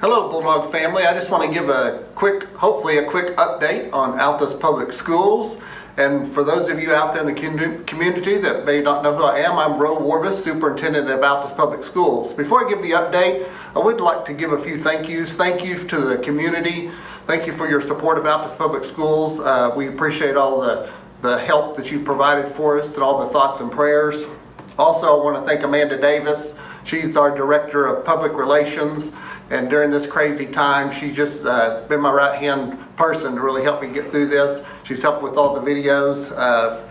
Hello Bulldog family, I just want to give hopefully a quick update on Altus Public Schools. And for those of you out there in the community that may not know who I am, I'm Roe Warbus, Superintendent of Altus Public Schools. Before I give the update, I would like to give a few thank yous. Thank you to the community. Thank you for your support of Altus Public Schools. We appreciate all the help that you've provided for us and all the thoughts and prayers. Also, I want to thank Amanda Davis. She's our Director of Public Relations. And during this crazy time, she's just been my right-hand person to really help me get through this. She's helped with all the videos.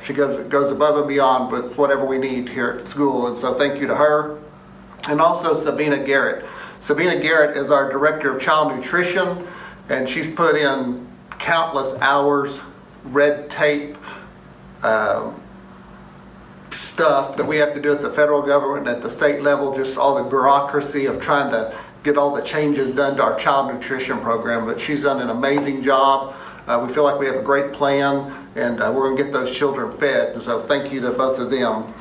She goes above and beyond with whatever we need here at school. And so thank you to her. And also Sabina Garrett. Sabina Garrett is our Director of Child Nutrition, and she's put in countless hours, red tape, stuff that we have to do at the federal government and at the state level, just all the bureaucracy of trying to get all the changes done to our child nutrition program. But she's done an amazing job. We feel like we have a great plan, and we're going to get those children fed. And so thank you to both of them.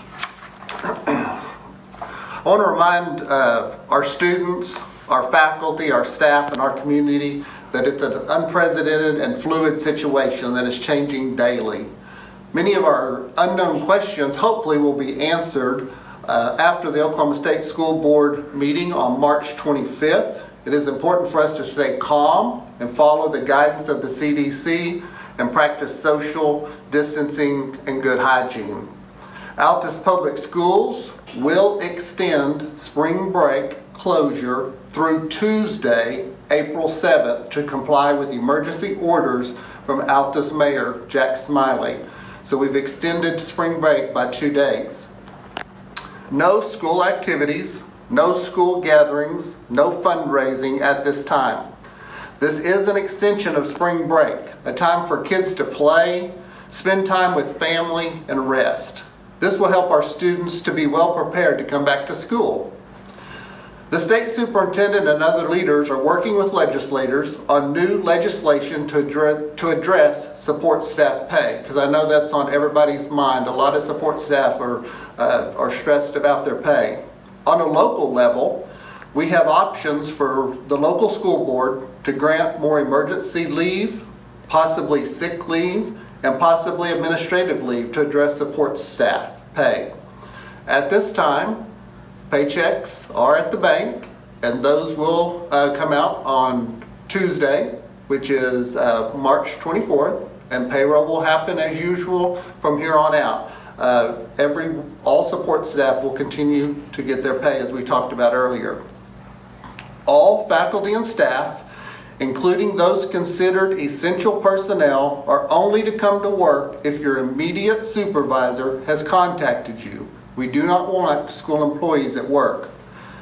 I want to remind our students, our faculty, our staff, and our community that it's an unprecedented and fluid situation that is changing daily. Many of our unknown questions hopefully will be answered after the Oklahoma State School Board meeting on March 25th. It is important for us to stay calm and follow the guidance of the CDC and practice social distancing and good hygiene. Altus Public Schools will extend spring break closure through Tuesday, April 7th to comply with emergency orders from Altus Mayor Jack Smiley. So we've extended spring break by 2 days. No school activities, no school gatherings, no fundraising at this time. This is an extension of spring break, a time for kids to play, spend time with family, and rest. This will help our students to be well prepared to come back to school. The state superintendent and other leaders are working with legislators on new legislation to address support staff pay, because I know that's on everybody's mind. A lot of support staff are stressed about their pay. On a local level, we have options for the local school board to grant more emergency leave, possibly sick leave, and possibly administrative leave to address support staff pay. At this time, paychecks are at the bank, and those will come out on Tuesday, which is March 24th, and payroll will happen as usual from here on out. All support staff will continue to get their pay, as we talked about earlier. All faculty and staff, including those considered essential personnel, are only to come to work if your immediate supervisor has contacted you. We do not want school employees at work.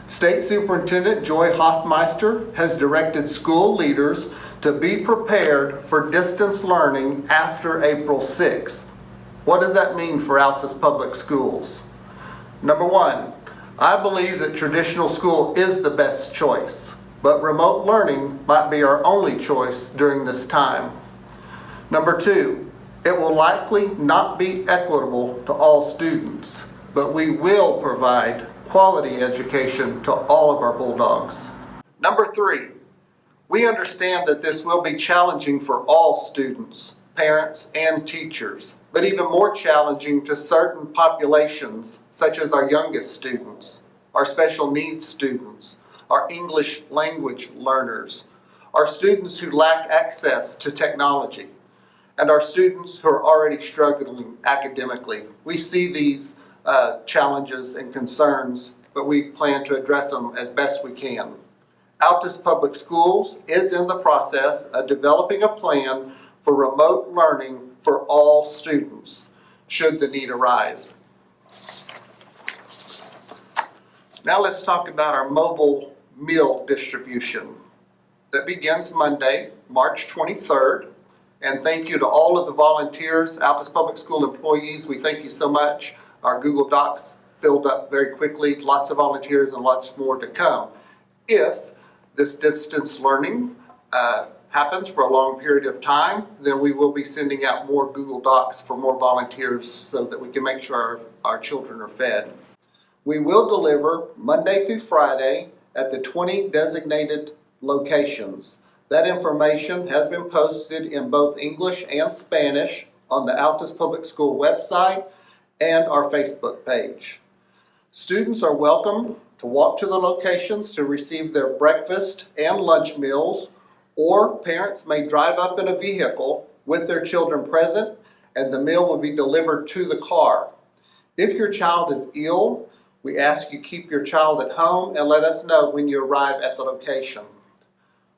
State Superintendent Joy Hoffmeister has directed school leaders to be prepared for distance learning after April 6th. What does that mean for Altus Public Schools? Number one, I believe that traditional school is the best choice, but remote learning might be our only choice during this time. Number two, it will likely not be equitable to all students, but we will provide quality education to all of our Bulldogs. Number three, we understand that this will be challenging for all students, parents, and teachers, but even more challenging to certain populations, such as our youngest students, our special needs students, our English language learners, our students who lack access to technology, and our students who are already struggling academically. We see these challenges and concerns, but we plan to address them as best we can. Altus Public Schools is in the process of developing a plan for remote learning for all students, should the need arise. Now let's talk about our mobile meal distribution that begins Monday, March 23rd. And thank you to all of the volunteers, Altus Public School employees. We thank you so much. Our Google Docs filled up very quickly, lots of volunteers and lots more to come. If this distance learning happens for a long period of time, then we will be sending out more Google Docs for more volunteers so that we can make sure our children are fed. We will deliver Monday through Friday at the 20 designated locations. That information has been posted in both English and Spanish on the Altus Public School website and our Facebook page. Students are welcome to walk to the locations to receive their breakfast and lunch meals, or parents may drive up in a vehicle with their children present, and the meal will be delivered to the car. If your child is ill, we ask you keep your child at home and let us know when you arrive at the location.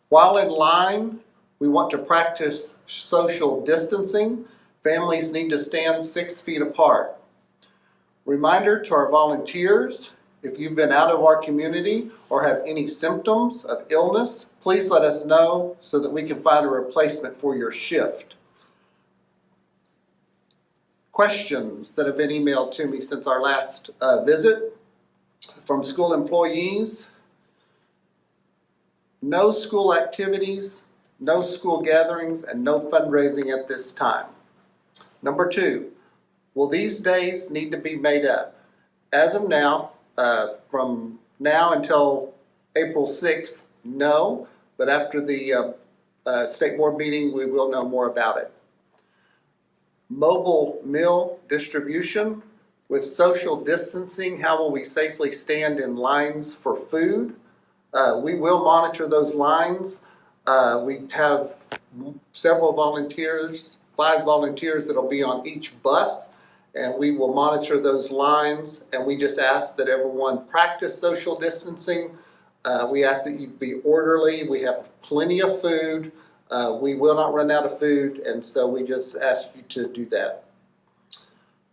While in line, we want to practice social distancing. Families need to stand 6 feet apart. Reminder to our volunteers, if you've been out of our community or have any symptoms of illness, please let us know so that we can find a replacement for your shift. Questions that have been emailed to me since our last visit from school employees. No school activities, no school gatherings, and no fundraising at this time. Number 2, will these days need to be made up? As of now, from now until April 6th, no, but after the state board meeting, we will know more about it. Mobile meal distribution. With social distancing, how will we safely stand in lines for food? We will monitor those lines. We have several volunteers, 5 volunteers that'll be on each bus, and we will monitor those lines, and we just ask that everyone practice social distancing. We ask that you be orderly. We have plenty of food. We will not run out of food, and so we just ask you to do that.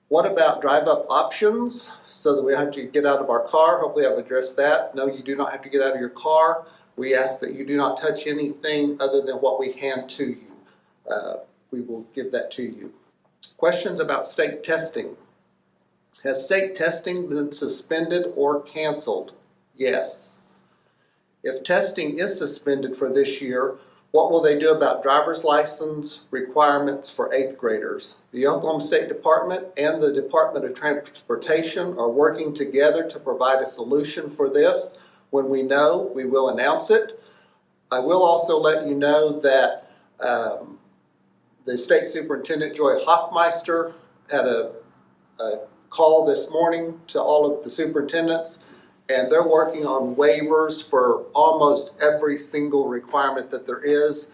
What about drive-up options so that we don't have to get out of our car? Hopefully I've addressed that. No, you do not have to get out of your car. We ask that you do not touch anything other than what we hand to you. We will give that to you. Questions about state testing. Has state testing been suspended or canceled? Yes. If testing is suspended for this year, what will they do about driver's license requirements for 8th graders? The Oklahoma State Department and the Department of Transportation are working together to provide a solution for this. When we know, we will announce it. I will also let you know that the State Superintendent, Joy Hoffmeister, had a call this morning to all of the superintendents, and they're working on waivers for almost every single requirement that there is.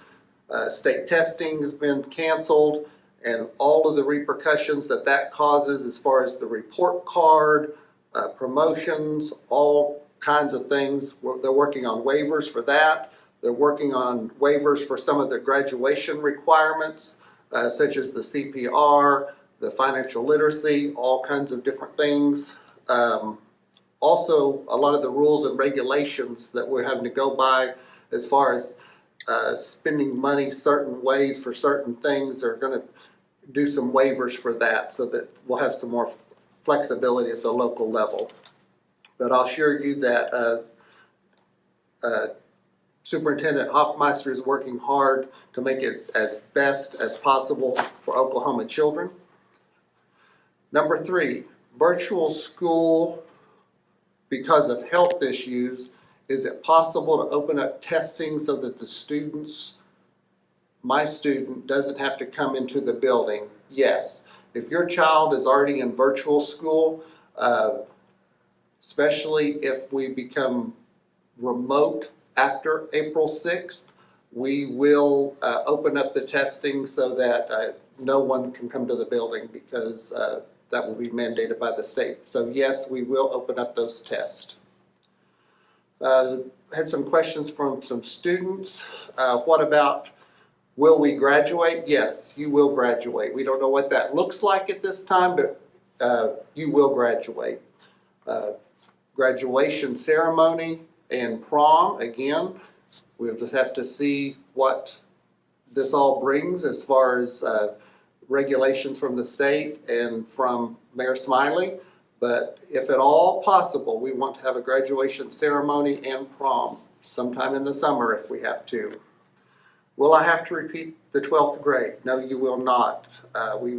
State testing has been canceled, and all of the repercussions that that causes as far as the report card, promotions, all kinds of things. They're working on waivers for that. They're working on waivers for some of the graduation requirements, such as the CPR, the financial literacy, all kinds of different things. Also, a lot of the rules and regulations that we're having to go by as far as spending money certain ways for certain things are going to do some waivers for that so that we'll have some more flexibility at the local level. But I'll assure you that Superintendent Hoffmeister is working hard to make it as best as possible for Oklahoma children. Number 3, virtual school. Because of health issues, is it possible to open up testing so that the students, my student, doesn't have to come into the building? Yes. If your child is already in virtual school, especially if we become remote after April 6th, we will open up the testing so that no one can come to the building because that will be mandated by the state. So yes, we will open up those tests. Had some questions from some students. What about, will we graduate? Yes, you will graduate. We don't know what that looks like at this time, but you will graduate. Graduation ceremony and prom, again, we'll just have to see what this all brings as far as regulations from the state and from Mayor Smiley, but if at all possible, we want to have a graduation ceremony and prom sometime in the summer if we have to. Will I have to repeat the 12th grade? No, you will not. We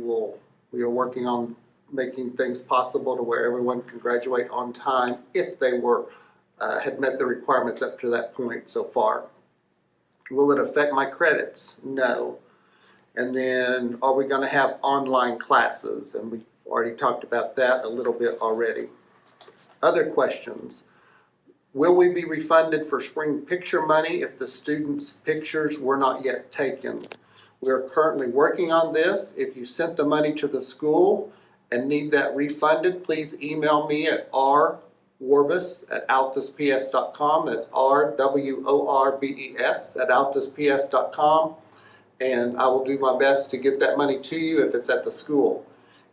are working on making things possible to where everyone can graduate on time if they had met the requirements up to that point so far. Will it affect my credits? No. And then, are we going to have online classes? And we've already talked about that a little bit already. Other questions. Will we be refunded for spring picture money if the students' pictures were not yet taken? We are currently working on this. If you sent the money to the school and need that refunded, please email me at rwarbus@altusps.com. That's rwarbes@altusps.com. And I will do my best to get that money to you if it's at the school.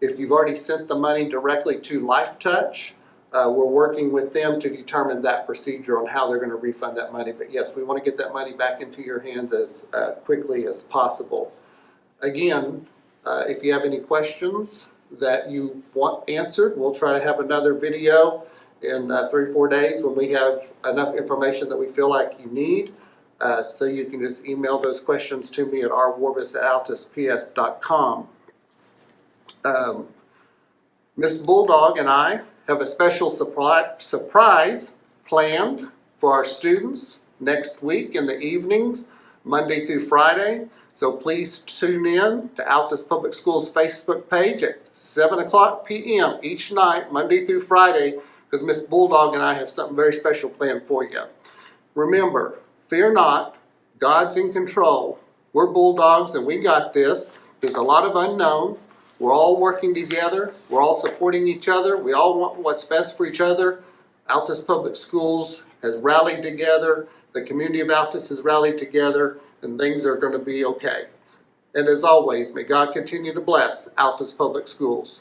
If you've already sent the money directly to LifeTouch, we're working with them to determine that procedure on how they're going to refund that money. But yes, we want to get that money back into your hands as quickly as possible. Again, if you have any questions that you want answered, we'll try to have another video in 3 or 4 days when we have enough information that we feel like you need. So you can just email those questions to me at rwarbus@altusps.com. Miss Bulldog and I have a special surprise planned for our students next week in the evenings, Monday through Friday. So please tune in to Altus Public Schools Facebook page at 7:00 p.m. each night, Monday through Friday, because Miss Bulldog and I have something very special planned for you. Remember, fear not, God's in control. We're Bulldogs and we got this. There's a lot of unknown. We're all working together. We're all supporting each other. We all want what's best for each other. Altus Public Schools has rallied together. The community of Altus has rallied together, and things are going to be okay. And as always, may God continue to bless Altus Public Schools.